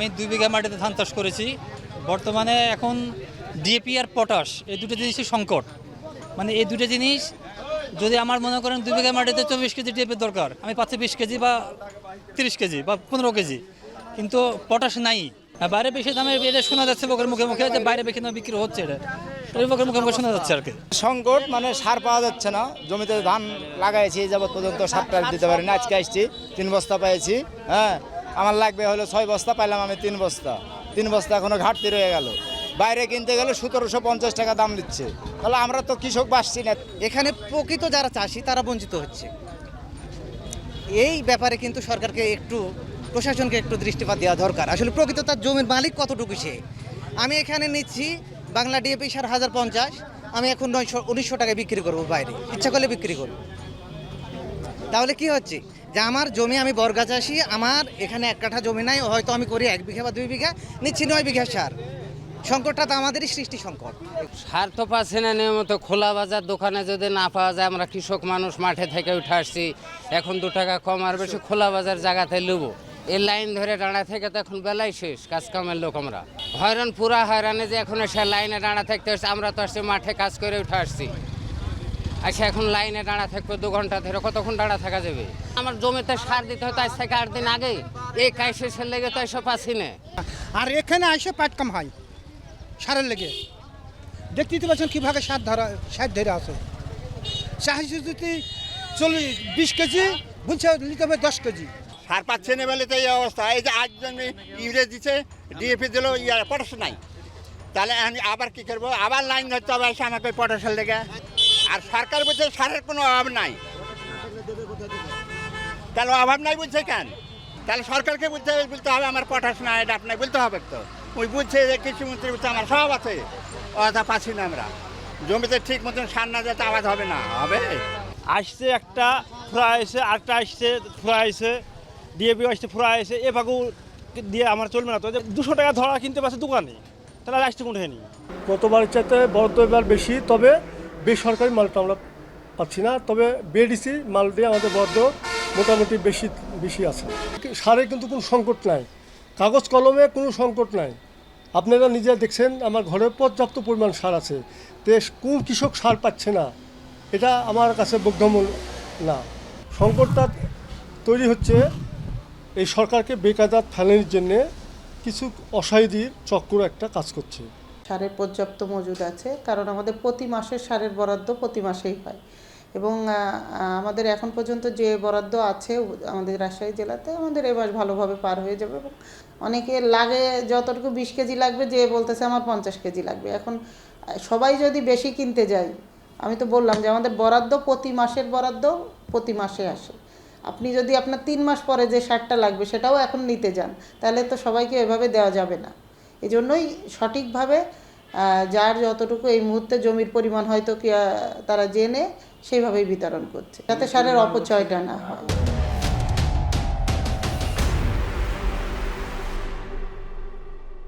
আমি 2 বিঘা মাটিতে ধান চাষ করেছি। বর্তমানে এখন ডিএপি আর পটাশ এই দুটো জিনিসের সংকট। মানে এই দুটো জিনিস যদি আমার মনে করেন 2 বিঘা মাটিতে 24 কেজি ডিএপি দরকার, আমি পাচ্ছি 20 কেজি বা 30 কেজি বা 15 কেজি, কিন্তু পটাশ নাই। বাইরে বেশি দামে এটা শোনা যাচ্ছে লোকের মুখে মুখে যে বাইরে বেশি দামে বিক্রি হচ্ছে, এটা লোকের মুখে মুখে শোনা যাচ্ছে আর কি। সংকট মানে সার পাওয়া যাচ্ছে না, জমিতে ধান লাগাইছি যাবত পর্যন্ত সারটা দিতে পারি না। আজকে আসছি 3 বস্তা পেয়েছি, হ্যাঁ আমার লাগবে হলো 6 বস্তা, পাইলাম আমি 3 বস্তা। 3 বস্তা এখনো ঘাটতি রয়ে গেল। বাইরে কিনতে গেলে 1750 টাকা দাম দিচ্ছে, তাহলে আমরা তো কৃষক বাসছি না। এখানে প্রকৃত যারা চাষি তারা বঞ্চিত হচ্ছে। এই ব্যাপারে কিন্তু সরকারকে একটু, প্রশাসনকে একটু দৃষ্টিপাত দেওয়া দরকার। আসলে প্রকৃত তার জমির মালিক কতটুকু সে। আমি এখানে নিচ্ছি বাংলা ডিএপি সার 1050, আমি এখন 1900 টাকায় বিক্রি করবো, বাইরে ইচ্ছা করলে বিক্রি করবো। তাহলে কি হচ্ছে যে আমার জমি, আমি বর্গা চাষি, আমার এখানে 1 কাঠা জমি নাই, হয়তো আমি করি 1 বিঘা বা 2 বিঘা, নিচ্ছি 9 বিঘা সার। সংকটটা তো আমাদেরই সৃষ্টি সংকট। সার তো পাচ্ছি না নিয়মিত। খোলা বাজার দোকানে যদি না পাওয়া যায়, আমরা কৃষক মানুষ মাঠে থেকে উঠে আসছি, এখন 2 টাকা কম আর বেশি খোলা বাজার জায়গাতে লুবো। এই লাইন ধরে দাঁড়া থেকে তো এখন বেলাই শেষ, কাজ কামের লোক আমরা হয়রান, পুরা হয়রানে যে এখন সে লাইনে দাঁড়া থাকতে আসছে। আমরা তো আসছি মাঠে কাজ করে উঠে আসছি, আচ্ছা এখন লাইনে দাঁড়া থাকবে 2 ঘন্টা ধরে, কতক্ষণ দাঁড়া থাকা যাবে? আমার জমিতে সার দিতে হতো আজ থেকে 8 দিন আগে, এই কাজ শেষের লেগে তো এসব পাচ্ছি না। আর এখানে এসে পাট কাম হয় সারের লেগে। দেখতেই তো পাচ্ছেন কীভাবে সার ধরে আছে। চাষি যদি 20 কেজি বলছে নিতে হবে 10 কেজি। সার পাচ্ছে না বলে তো এই অবস্থা। এই যে আজ জমি ইউরিয়া দিচ্ছে, ডিএপি দিল, পটাশ নাই, তাহলে আমি আবার কি করবো? আবার লাইন ধরতে হবে এসে আমাকে পটাশের লেগে। আর সরকার বলছে সারের কোনো অভাব নাই, তাহলে অভাব নাই বলছে কেন? তাহলে সরকারকে বলতে হবে আমার পটাশ নাই, এটা আপনার বলতে হবে। তো ওই বুঝছে যে কৃষিমন্ত্রী বলছে আমার সব আছে, অযথা পাচ্ছি না আমরা। জমিতে ঠিক মতন সার না যেতে আবাদ হবে না, হবে। আসছে একটা ফুরা আসছে, আরেকটা আসছে ফুরা আসছে, ডিএপি আসছে ফুরা আসছে, এভাবেও দিয়ে আমার চলবে না। তো 200 টাকা ধরা কিনতে পারছে দোকানে, তাহলে আসছে কোনটা নিয়ে? গতবার চাইতে বরাদ্দ এবার বেশি, তবে বেসরকারি মালটা আমরা পাচ্ছি না। তবে বিএডিসি মাল দিয়ে আমাদের বরাদ্দ মোটামুটি বেশি আছে। সারে কিন্তু কোনো সংকট নাই, কাগজ কলমে কোনো সংকট নাই। আপনারা নিজে দেখছেন আমার ঘরে পর্যাপ্ত পরিমাণ সার আছে। তো কোন কৃষক সার পাচ্ছে না, এটা আমার কাছে বোধগম্য না। সংকটটা তৈরি হচ্ছে এই সরকারকে বেকায়দাত ফেলানোর জন্যে কিছু অসাধু চক্র একটা কাজ করছে। সারের পর্যাপ্ত মজুদ আছে, কারণ আমাদের প্রতি মাসের সারের বরাদ্দ প্রতি মাসেই হয়। এবং আমাদের এখন পর্যন্ত যে বরাদ্দ আছে আমাদের রাজশাহী জেলাতে, আমাদের এ মাস ভালোভাবে পার হয়ে যাবে। এবং অনেকে লাগে যতটুকু 20 কেজি লাগবে, যে বলতেছে আমার 50 কেজি লাগবে। এখন সবাই যদি বেশি কিনতে যায়, আমি তো বললাম যে আমাদের বরাদ্দ প্রতি মাসের বরাদ্দ প্রতি মাসে আসে। আপনি যদি আপনার 3 মাস পরে যে সারটা লাগবে সেটাও এখন নিতে যান, তাহলে তো সবাইকে এভাবে দেওয়া যাবে না। এজন্যই সঠিকভাবে যার যতটুকু এই মুহূর্তে জমির পরিমাণ হয়তো তারা জেনে সেইভাবেই বিতরণ করছে, যাতে সারের অপচয়টা না হয়।